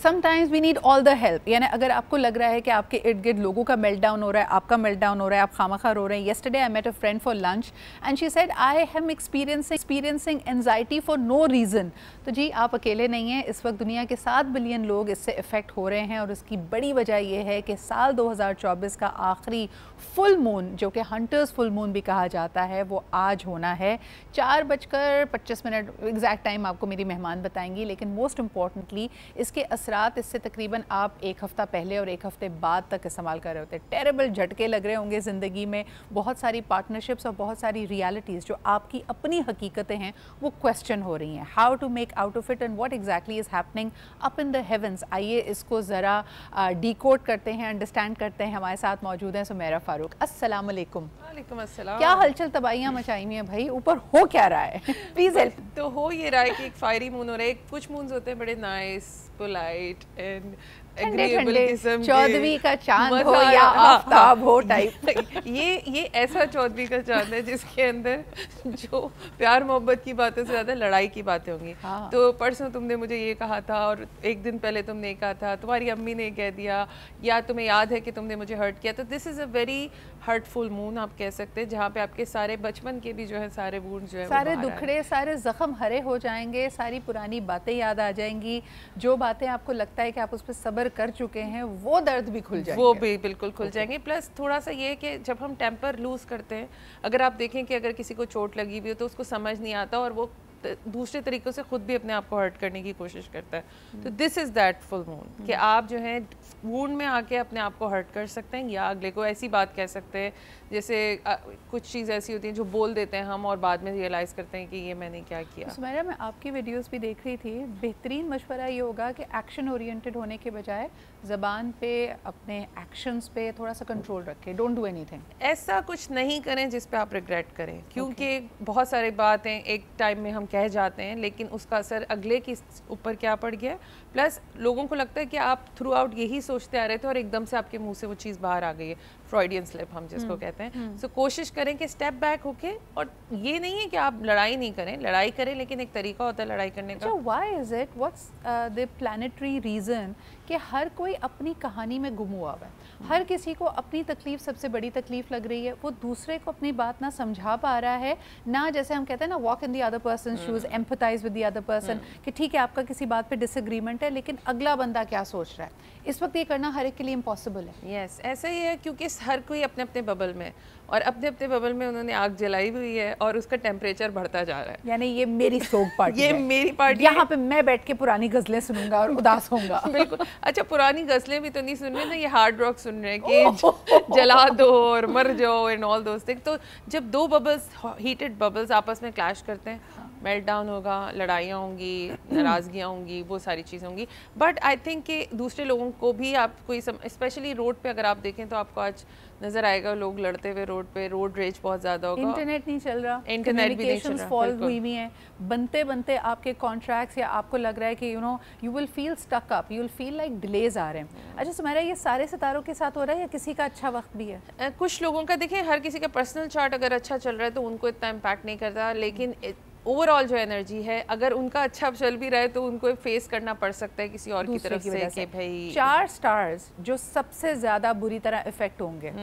Sometimes we need all the help. यानी अगर आपको लग रहा है कि आपके इर्द गिर्द लोगों का मेल्टडाउन हो रहा है, आपका मेल्टडाउन हो रहा है, आप खामखा रो रहे हैं। Yesterday I met a friend for lunch and she said I am experiencing anxiety for no reason. तो जी आप अकेले नहीं हैं, इस वक्त दुनिया के 7 बिलियन लोग इससे इफ़ेक्ट हो रहे हैं और उसकी बड़ी वजह यह है कि साल 2024 का आखिरी फुल मून, जो कि हंटर्स फुल मून भी कहा जाता है, वो आज होना है 4:25। एग्जैक्ट टाइम आपको मेरी मेहमान बताएंगी, लेकिन मोस्ट इम्पॉर्टेंटली इसके असरात इससे तकरीबन आप एक हफ़्ता पहले और एक हफ़्ते बाद तक इस्तेमाल कर रहे होते हैं। टेरेबल झटके लग रहे होंगे ज़िंदगी में, बहुत सारी पार्टनरशिप्स और बहुत सारी रियलिटीज़ जो आपकी अपनी हकीकतें हैं वो क्वेश्चन हो रही हैं। How to make out of it and what exactly is happening up in the heavens. आइए इसको ज़रा डिकोड करते हैं, अंडरस्टैंड करते हैं। हमारे साथ मौजूद हैं सुमेरा फारूक। अस्सलाम वालेकुम। वालेकुम अस्सलाम। क्या हलचल तबाहियाँ मचाई हुई हैं भाई, ऊपर हो क्या रहा है? Please help. तो हो ये रहा है कि एक फायरी मून हो रहा है। कुछ मून्स होते हैं बड़े नाइस, पोलाइट एंड एग्रीएबल किस्म के, चौदहवीं का चांद हो या आफ्ताब हो टाइप। ये ऐसा चौदहवीं का चांद है जिसके अंदर जो प्यार मोहब्बत की बातें से ज़्यादा लड़ाई की बातें होंगी। तो परसों तुमने मुझे ये कहा था और एक दिन पहले तुमने ये कहा था, तुम्हारी अम्मी ने कह दिया, या तुम्हें याद है कि तुमने मुझे हर्ट किया। तो this is a very hurtful moon आप कह सकते हैं, जहाँ पे आपके सारे बचपन के भी जो है सारे वुंड जो है सारे दुखड़े, सारे जख्म हरे हो जाएंगे, सारी पुरानी बातें याद आ जाएंगी। जो बातें आपको लगता है कि आप उस पर सब्र कर चुके हैं वो दर्द भी खुल जाएंगे, वो भी बिल्कुल खुल जाएंगे। प्लस थोड़ा सा ये कि जब हम टेम्पर लूज़ करते हैं, अगर आप देखें कि अगर किसी को चोट लगी हुई हो तो उसको समझ नहीं आता और वो दूसरे तरीक़ों से खुद भी अपने आप को हर्ट करने की कोशिश करता है। तो this is that full moon कि आप जो है वुंड में आके अपने आप को हर्ट कर सकते हैं या अगले को ऐसी बात कह सकते हैं, जैसे कुछ चीज़ ऐसी होती हैं जो बोल देते हैं हम और बाद में रियलाइज़ करते हैं कि ये मैंने क्या किया। सुमेरा, मैं आपकी वीडियोस भी देख रही थी, बेहतरीन मशवरा ये होगा कि एक्शन ओरिएंटेड होने के बजाय ज़बान पे, अपने एक्शंस पे थोड़ा सा कंट्रोल रखें, डोंट डू एनीथिंग। ऐसा कुछ नहीं करें जिस पे आप रिग्रेट करें, क्योंकि बहुत सारी बातें एक टाइम में हम कह जाते हैं लेकिन उसका असर अगले के ऊपर क्या पड़ गया। प्लस लोगों को लगता है कि आप थ्रू आउट यही सोचते आ रहे थे और एकदम से आपके मुंह से वो चीज़ बाहर आ गई है, फ्रॉइडियन स्लिप हम जिसको कहते हैं। सो कोशिश करें कि स्टेप बैक होके, और ये नहीं है कि आप लड़ाई नहीं करें, लड़ाई करें लेकिन एक तरीका होता है लड़ाई करने का। Why is it, what's the planetary reason कि हर कोई अपनी कहानी में गुम हुआ है, हर किसी को अपनी तकलीफ सबसे बड़ी तकलीफ लग रही है, वो दूसरे को अपनी बात ना समझा पा रहा है, ना जैसे हम कहते हैं ना walk in the other person shoes, empathise with the other person, कि ठीक है आपका किसी बात पे डिसएग्रीमेंट है लेकिन अगला बंदा क्या सोच रहा है। इस वक्त ये करना हर एक के लिए इम्पॉसिबल है। यस, ऐसा ही है, क्योंकि हर कोई अपने अपने बबल में, और अपने अपने बबल में उन्होंने आग जलाई हुई है और उसका टेम्परेचर बढ़ता जा रहा है। यानी ये मेरी सोग पार्टी ये मेरी पार्टी, यहाँ पे मैं बैठ के पुरानी गजलें सुनूंगा और उदास होऊंगा। बिल्कुल। अच्छा, पुरानी गजलें भी तो नहीं सुन रहे ना, ये हार्ड रॉक सुन रहे हैं कि जला दो और मर जाओ एंड ऑल दोस थिंग्स। तो जब दो बबल्स, हीटेड बबल्स आपस में क्लैश करते हैं, मेल्ट डाउन होगा, लड़ाइयाँ होंगी, नाराज़गियाँ होंगी, वो सारी चीज़ें होंगी। बट आई थिंक कि दूसरे लोगों को भी आप कोई स्पेशली रोड पे अगर आप देखें तो आपको आज नज़र आएगा लोग लड़ते हुए रोड पे, रोड रेज बहुत ज़्यादा होगा। इंटरनेट नहीं चल रहा, इंटरनेट भी नहीं चल रहा, फॉल हुई हुई हैं, बनते बनते आपके कॉन्ट्रैक्ट्स, या आपको लग रहा है कि you will feel stuck up, you will feel like delays आ रहे हैं। अच्छा सुमेरा, ये सारे सितारों के साथ हो रहा है या किसी का अच्छा वक्त भी है? कुछ लोगों का देखें, हर किसी का पर्सनल चार्ट अगर अच्छा चल रहा है तो उनको इतना इम्पैक्ट नहीं करता, लेकिन ओवरऑल जो एनर्जी है, अगर उनका अच्छा चल भी रहा है तो उनको फेस करना पड़ सकता है किसी और की तरफ से कि भाई 4 स्टार्स जो सबसे ज़्यादा बुरी तरह इफेक्ट होंगे,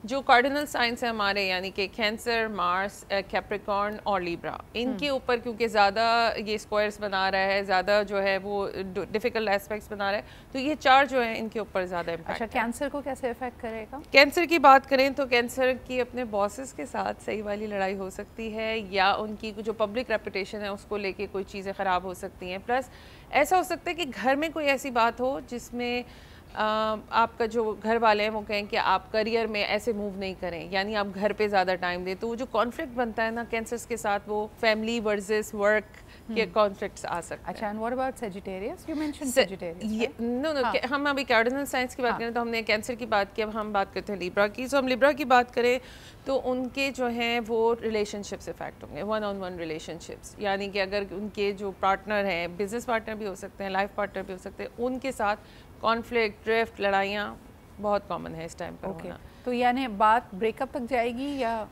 जो कार्डिनल साइंस है हमारे, यानी कि कैंसर, मार्स, कैप्रिकॉर्न और लिब्रा, इनके ऊपर क्योंकि ज़्यादा ये स्क्वायर्स बना रहा है, ज़्यादा जो है वो डिफ़िकल्ट एस्पेक्ट्स बना रहा है, तो ये 4 जो है इनके ऊपर ज़्यादा इम्पैक्ट। अच्छा, कैंसर को कैसे इफेक्ट करेगा? कैंसर की बात करें तो कैंसर की अपने बॉसेस के साथ सही वाली लड़ाई हो सकती है, या उनकी जो पब्लिक रेपुटेशन है उसको लेके कोई चीज़ें ख़राब हो सकती हैं। प्लस ऐसा हो सकता है कि घर में कोई ऐसी बात हो जिसमें आपका जो घर वाले हैं वो कहें कि आप करियर में ऐसे मूव नहीं करें, यानी आप घर पे ज़्यादा टाइम दें, तो वो जो कॉन्फ्लिक्ट बनता है ना कैंसर्स के साथ, वो फैमिली वर्सेस वर्क के कॉन्फ्लिक्ट्स आ सकते हैं। अच्छा, and what about Sagittarius? You mentioned Sagittarius. No, हम अभी कार्डिनल साइंस की बात करें तो हमने कैंसर की बात की, अब हम बात करते हैं लिब्रा की। हम लिब्रा की बात करें तो उनके जो हैं वो रिलेशनशिप्स इफेक्ट होंगे, 1-on-1 रिलेशनशिप्स, यानी कि अगर उनके जो पार्टनर हैं, बिजनेस पार्टनर भी हो सकते हैं, लाइफ पार्टनर भी हो सकते हैं, उनके साथ कॉन्फ्लिक्ट, ड्रिफ्ट, लड़ाइयाँ बहुत कॉमन है इस टाइम पर होना। तो यानी बात ब्रेकअप तक जाएगी या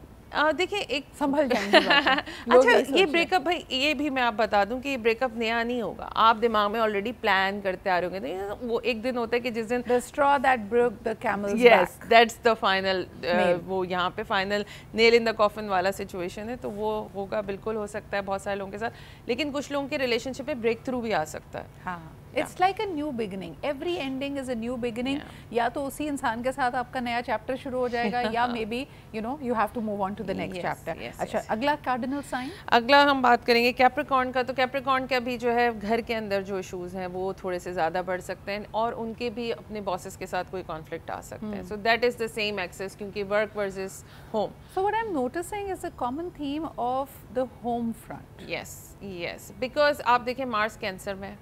देखिए एक संभल जाएंगी बातें। लोग अच्छा यही ये सोच रहे हैं। ब्रेकअप भाई ये भी मैं आप बता दूं कि ये ब्रेकअप नया नहीं होगा, आप दिमाग में ऑलरेडी प्लान करते आ रहे होंगे, तो वो एक दिन होता है कि जिस दिन The straw that broke the camel's yes back. That's the final, Nail. वो यहाँ पे final nail in the coffin वाला सिचुएशन है, तो वो होगा, बिल्कुल हो सकता है बहुत सारे लोगों के साथ, लेकिन कुछ लोगों के रिलेशनशिप में ब्रेक थ्रू भी आ सकता है। हाँ, it's like a new beginning, every ending is a new beginning. या तो उसी इंसान के साथ आपका नया चैप्टर शुरू हो जाएगा या maybe you know you have to move on to the next chapter. अच्छा, अगला कार्डिनल साइन, अगला हम बात करेंगे कैप्रिकॉर्न का। तो कैप्रिकॉर्न का भी जो है घर के अंदर जो इशूज हैं वो थोड़े से ज़्यादा बढ़ सकते हैं और उनके भी अपने बॉसेस के साथ कोई कॉन्फ्लिक्ट आ सकते हैं। So that is the same axis, क्योंकि work versus home. So what I am noticing is a common theme of the home front. Yes because आप देखें मार्स कैंसर में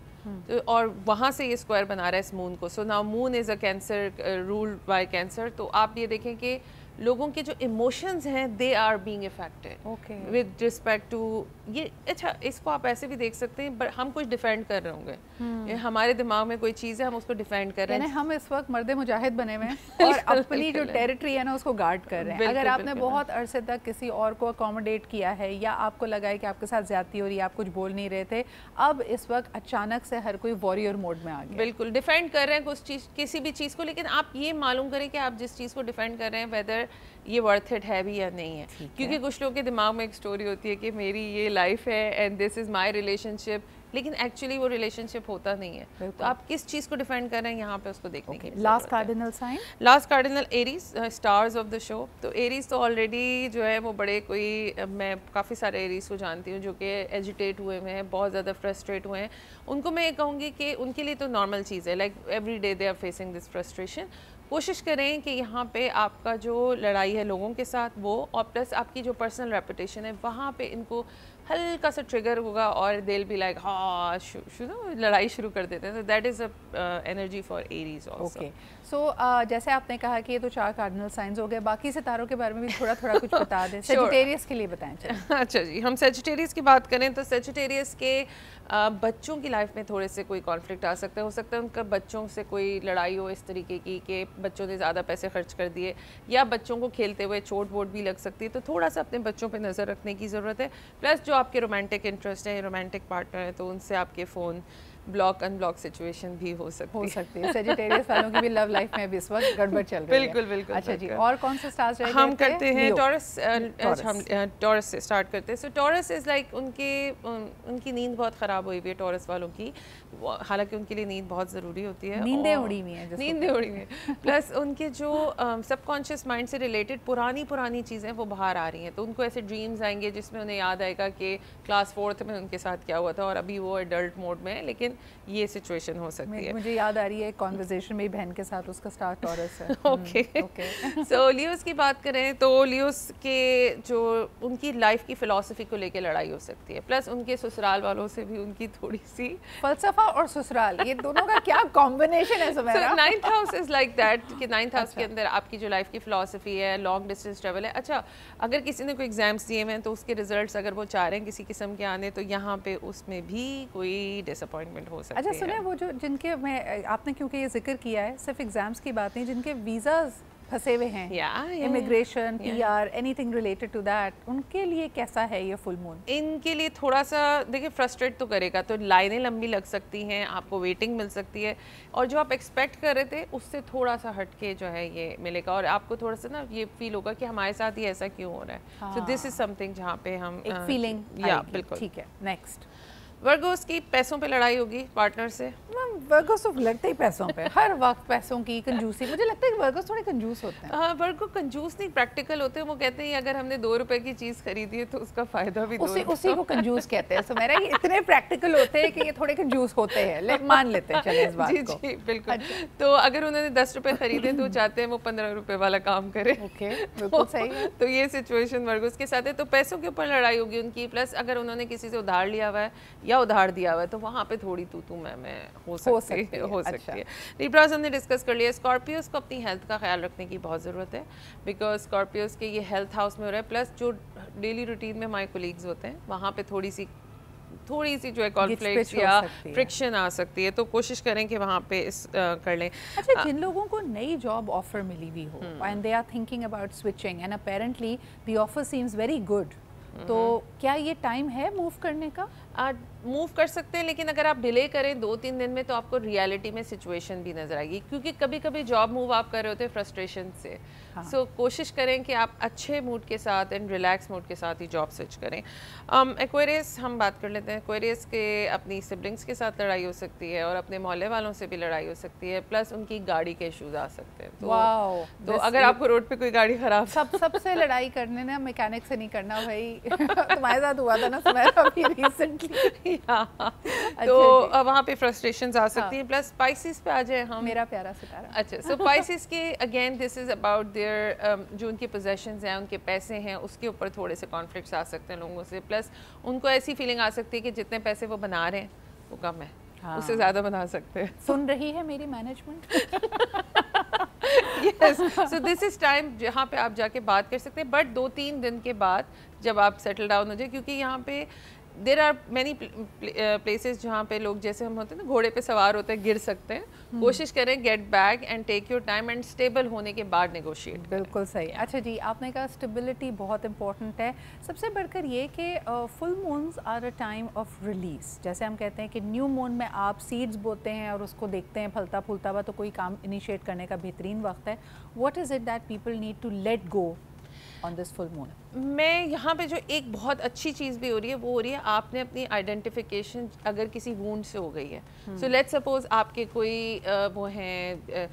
तो और वहाँ से ये स्क्वायर बना रहा है इस मून को। So now moon is a cancer, ruled by cancer. तो आप ये देखें कि लोगों के जो इमोशंस हैं they are being affected okay with respect to ये। अच्छा, इसको आप ऐसे भी देख सकते हैं, बट हम कुछ डिफेंड कर रहे होंगे, ये हमारे दिमाग में कोई चीज़ है, हम उसको डिफेंड कर रहे हैं। हम इस वक्त मर्द मुजाहिद बने हुए हैं और अपनी जो टेरिटरी है ना उसको गार्ड कर रहे हैं। अगर आपने बहुत अरसे तक किसी और को अकोमोडेट किया है या आपको लगा है कि आपके साथ ज्यादती हो रही है, आप कुछ बोल नहीं रहे थे, अब इस वक्त अचानक से हर कोई वॉरियर मोड में आ गया। बिल्कुल डिफेंड कर रहे हैं कुछ चीज़, किसी भी चीज़ को, लेकिन आप ये मालूम करें कि आप जिस चीज़ को डिफेंड कर रहे हैं वेदर ये वर्थ इट है भी या नहीं है। क्योंकि कुछ लोगों के दिमाग में एक स्टोरी होती है कि मेरी ये लाइफ है and this is my relationship, लेकिन एक्चुअली वो रिलेशनशिप होता नहीं है। तो आप किस चीज़ को डिफेंड कर रहे हैं यहाँ पे उसको देखने की। Last cardinal sign, last cardinal Aries, stars of the show. तो एरीज तो ऑलरेडी जो है वो बड़े कोई, मैं काफ़ी सारे एरीज को जानती हूँ जो कि एजिटेट हुए हैं, बहुत ज़्यादा फ्रस्ट्रेट हुए हैं। उनको मैं ये कहूँगी कि उनके लिए तो नॉर्मल चीज़ है, like every day they are facing this frustration. कोशिश करें कि यहाँ पे आपका जो लड़ाई है लोगों के साथ वो, और प्लस आपकी जो पर्सनल रेपुटेशन है वहाँ पे इनको हल्का सा ट्रिगर होगा और दिल भी लाइक हाँ लड़ाई शुरू कर देते हैं। तो that is a energy for Aries also. Okay, so जैसे आपने कहा कि ये तो 4 कार्डिनल साइंस हो गए, बाकी सितारों के बारे में भी थोड़ा थोड़ा कुछ बता दें। सेजिटेरियस के लिए बताएं। अच्छा जी, हम सेजिटेरियस की बात करें तो सेजिटेरियस के बच्चों की लाइफ में थोड़े से कोई कॉन्फ्लिक्ट आ सकता है। हो सकता है उनका बच्चों से कोई लड़ाई हो इस तरीके की कि बच्चों ने ज़्यादा पैसे खर्च कर दिए, या बच्चों को खेलते हुए चोट वोट भी लग सकती है। तो थोड़ा सा अपने बच्चों पे नज़र रखने की ज़रूरत है। प्लस जो आपके रोमांटिक इंटरेस्ट है, रोमांटिक पार्टनर है, तो उनसे आपके फ़ोन ब्लॉक अनब्लॉक सिचुएशन भी हो सकती है। सेजिटेरियस वालों की भी लव लाइफ में भी इस वक्त गड़बड़ चल रही है। बिल्कुल बिल्कुल। अच्छा जी, और कौन से स्टार्स रहेंगे? हम करते हैं टॉरस। हम टॉरस से स्टार्ट करते हैं। सो टॉरस इज़ लाइक उनकी नींद बहुत ख़राब हुई हुई है टॉरस वालों की, हालांकि उनके लिए नींद बहुत ज़रूरी होती है। नींदें उड़ी हुई हैं, नींदें उड़ी हुई हैं। प्लस उनके जो सबकॉन्शियस माइंड से रिलेटेड पुरानी चीज़ें वो बाहर आ रही हैं, तो उनको ऐसे ड्रीम्स आएंगे जिसमें उन्हें याद आएगा कि क्लास 4th में उनके साथ क्या हुआ था, और अभी वो एडल्ट मोड में है, लेकिन ये सिचुएशन हो सकती है। मुझे याद आ रही है कॉन्वर्सेशन मेरी बहन के साथ, उसका स्टार टॉरस है। ओके। सो लियोस की बात करें तो लियोस के जो उनकी लाइफ की फिलॉसफी को लेके लड़ाई हो सकती है। प्लस उनके ससुराल वालों से भी उनकी थोड़ी सी फलसफा और ससुराल, ये दोनों का क्या कॉम्बिनेशन है Sumera? 9th house is like that कि 9th हाउस के अंदर आपकी जो लाइफ की फिलॉसफी है, लॉन्ग डिस्टेंस ट्रेवल है। अच्छा, अगर किसी ने कोई एग्जाम्स दिए हैं तो उसके रिजल्ट्स अगर वो चाह रहे हैं किसी किस्म के आने, तो यहाँ पे उसमें भी कोई डिसअपॉइंटमेंट हो सकती है। अच्छा सुने, वो जो जिनके मैं आपने क्योंकि ये जिक्र किया है, सिर्फ एग्जाम्स की बात नहीं, जिनके वीज़ाज फंसे हुए हैं, immigration, PR, anything related to that, उनके लिए कैसा है ये फुल मून? इनके लिए थोड़ा सा देखिए फ्रस्ट्रेट तो करेगा, तो लाइनें लंबी लग सकती हैं, आपको वेटिंग मिल सकती है, और जो आप एक्सपेक्ट कर रहे थे उससे थोड़ा सा हटके जो है ये मिलेगा, और आपको थोड़ा सा ना ये फील होगा कि हमारे साथ ही ऐसा क्यों हो रहा है। सो दिस इज समथिंग जहाँ पे हम एक फीलिंग, या बिल्कुल ठीक है। नेक्स्ट, वर्गोस की पैसों पे लड़ाई होगी पार्टनर से। वर्गोस तो लड़ते ही पैसों पे, हर वक्त पैसों की कंजूसी। मुझे लगता है कि वर्गोस थोड़े कंजूस होते हैं। वर्गो कंजूस नहीं, प्रैक्टिकल होते हैं। वो कहते हैं अगर हमने 2 रुपए की चीज़ खरीदी है तो उसका फायदा भी उसी को कंजूस कहते हैं। सो मेरा ये इतने प्रैक्टिकल होते हैं कि ये थोड़े कंजूस होते हैं, मान लेते हैं चले इस बात को। जी बिल्कुल। तो अगर उन्होंने 10 रुपए खरीदे तो चाहते हैं वो 15 रुपए वाला काम करे। ओके, बिल्कुल सही है। तो ये सिचुएशन वर्गोस के साथ है। तो पैसों के ऊपर लड़ाई होगी उनकी। प्लस अगर उन्होंने किसी से उधार लिया हुआ है या उधार दिया हुआ है तो वहाँ पे थोड़ी तू मैं हो सकती है। लिब्रास हमने डिस्कस कर लिया। स्कॉर्पियोस को अपनी हेल्थ का ख्याल रखने की बहुत ज़रूरत है, बिकॉज स्कॉर्पियोस के ये हेल्थ हाउस में हो रहा है। प्लस जो डेली रूटीन में हमारे कोलीग्स होते हैं वहाँ पे थोड़ी सी थोड़ी सी जो है कॉन्फ्लिक्ट या फ्रिक्शन आ सकती है, तो कोशिश करें कि वहाँ पे इस कर लें। अच्छा, जिन लोगों को नई जॉब ऑफर मिली हुई हो and they are thinking about switching and apparently the offer seems very good, तो क्या ये टाइम है मूव करने का? मूव कर सकते हैं, लेकिन अगर आप डिले करें 2-3 दिन में तो आपको रियलिटी में सिचुएशन भी नजर आएगी, क्योंकि कभी कभी जॉब मूव आप कर रहे होते हैं फ्रस्ट्रेशन से। सो कोशिश करें कि आप अच्छे मूड के साथ एंड रिलैक्स मूड के साथ ही जॉब स्विच करें। एक्वेरियस हम बात कर लेते हैं। एक्वेरियस के अपनी सिबलिंग्स के साथ लड़ाई हो सकती है और अपने मोहल्ले वालों से भी लड़ाई हो सकती है, प्लस उनकी गाड़ी के इश्यूज आ सकते हैं। तो अगर आपको रोड पे कोई गाड़ी खराब सबसे लड़ाई करने ना मैकेनिक से नहीं करना भाई। तुम्हारे साथ हुआ था ना सुमेरा अभी रिसेंटली। तो वहाँ पे फ्रस्ट्रेशंस आ सकती हैं। प्लस स्पाइसेस पे आ जाए हम, मेरा प्यारा सितारा। अच्छा, सो स्पाइसेस के again this is about their जो उनके पोजेशंस हैं, उनके पैसे हैं, उसके ऊपर थोड़े से कॉन्फ्लिक्ट्स आ सकते हैं लोगों से। प्लस उनको ऐसी फीलिंग आ सकती है कि जितने पैसे वो बना रहे हैं वो कम है, उससे ज़्यादा बना सकते हैं। सुन रही है मेरी management? Yes, so this is time जहाँ पे आप जाके बात कर सकते हैं, बट 2-3 दिन के बाद जब आप सेटल डाउन हो जाए, क्योंकि यहाँ पे देर आर मैनी प्लेसेस जहाँ पे लोग जैसे हम होते हैं ना घोड़े पे सवार होते हैं, गिर सकते हैं। कोशिश करें get back and take your time and stable होने के बाद नेगोशिएट। बिल्कुल सही। अच्छा जी, आपने कहा स्टेबिलिटी बहुत इंपॉर्टेंट है। सबसे बढ़कर ये कि full moons are a time of release. जैसे हम कहते हैं कि न्यू मून में आप सीड्स बोते हैं और उसको देखते हैं फलता फूलता हुआ, तो कोई काम इनिशिएट करने का बेहतरीन वक्त है। What is it that people need to let go on this full moon? मैं यहाँ पे जो एक बहुत अच्छी चीज़ भी हो रही है वो हो रही है, आपने अपनी आइडेंटिफिकेशन अगर किसी वूंड से हो गई है, सो लेट्स सपोज आपके कोई वो हैं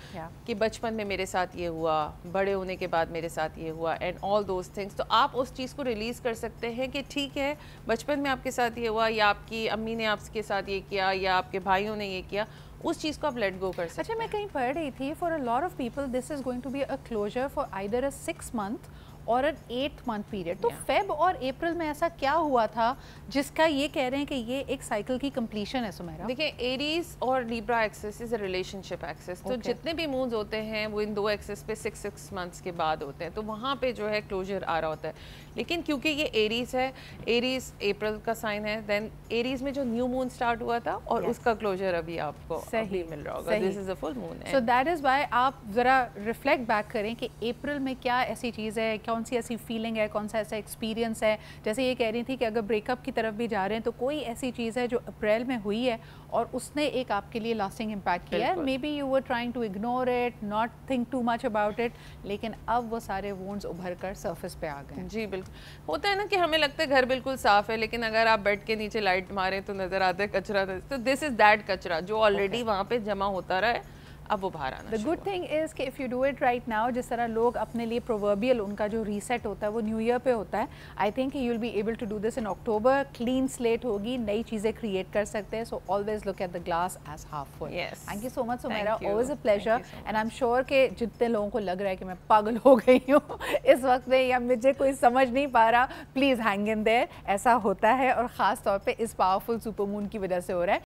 कि बचपन में मेरे साथ ये हुआ, बड़े होने के बाद मेरे साथ ये हुआ एंड ऑल दोज थिंग्स, तो आप उस चीज़ को रिलीज़ कर सकते हैं कि ठीक है बचपन में आपके साथ ये हुआ, या आपकी अम्मी ने आपके साथ ये किया, या आपके भाइयों ने ये किया, उस चीज़ को आप लेट गो कर सकते हैं। अच्छा, मैं कहीं पढ़ रही थी for a lot of people this is going to be a closure for either a 6 month और एन 8 month पीरियड। तो फेब और अप्रैल में ऐसा क्या हुआ था जिसका ये कह रहे हैं कि ये एक साइकिल की कंप्लीशन है? सुमेरा, देखिए, एरीज और Libra axis is a relationship axis, तो जितने भी मून्स होते हैं वो इन 2 एक्सेस पे 6 months के बाद होते हैं, तो वहाँ पे जो है क्लोजर आ रहा होता है। लेकिन क्योंकि ये एरीज है, एरीज अप्रैल का साइन है, देन एरीज में जो न्यू मून स्टार्ट हुआ था और उसका क्लोजर अभी आपको अभी मिल रहा होगा। This is a full moon, so that is why आप जरा रिफ्लेक्ट बैक करें कि अप्रैल में क्या ऐसी चीज़ है, कौन सी ऐसी फीलिंग है, कौन सा ऐसा एक्सपीरियंस है। जैसे ये कह रही थी कि अगर ब्रेकअप की तरफ भी जा रहे हैं तो कोई ऐसी चीज़ है जो अप्रैल में हुई है और उसने एक आपके लिए लास्टिंग इम्पैक्ट किया है। Maybe you were trying to ignore it, not think too much about it, लेकिन अब वो सारे वुंड्स उभर कर सर्फेस पे आ गए। जी बिल्कुल, होता है ना कि हमें लगता है घर बिल्कुल साफ है, लेकिन अगर आप बेड के नीचे लाइट मारें तो नजर आता है कचरा। तो दिस इज दैट कचरा जो ऑलरेडी वहाँ पे जमा होता रहा है, अब वो बाहर आना। द गुड थिंग इज़ कि if you do it right now, जिस तरह लोग अपने लिए प्रोवर्बियल उनका जो रीसेट होता है वो न्यू ईयर पे होता है, I think you will be able to do this in October. Clean slate होगी, नई चीज़ें क्रिएट कर सकते हैं। So always look at the glass as half full. Thank you so much Sumera, always a pleasure. And I am sure कि जितने लोगों को लग रहा है कि मैं पागल हो गई हूँ इस वक्त में या मुझे कोई समझ नहीं पा रहा, प्लीज़ हैंग इन देयर। ऐसा होता है और ख़ास तौर पर इस पावरफुल सुपर मून की वजह से हो रहा है।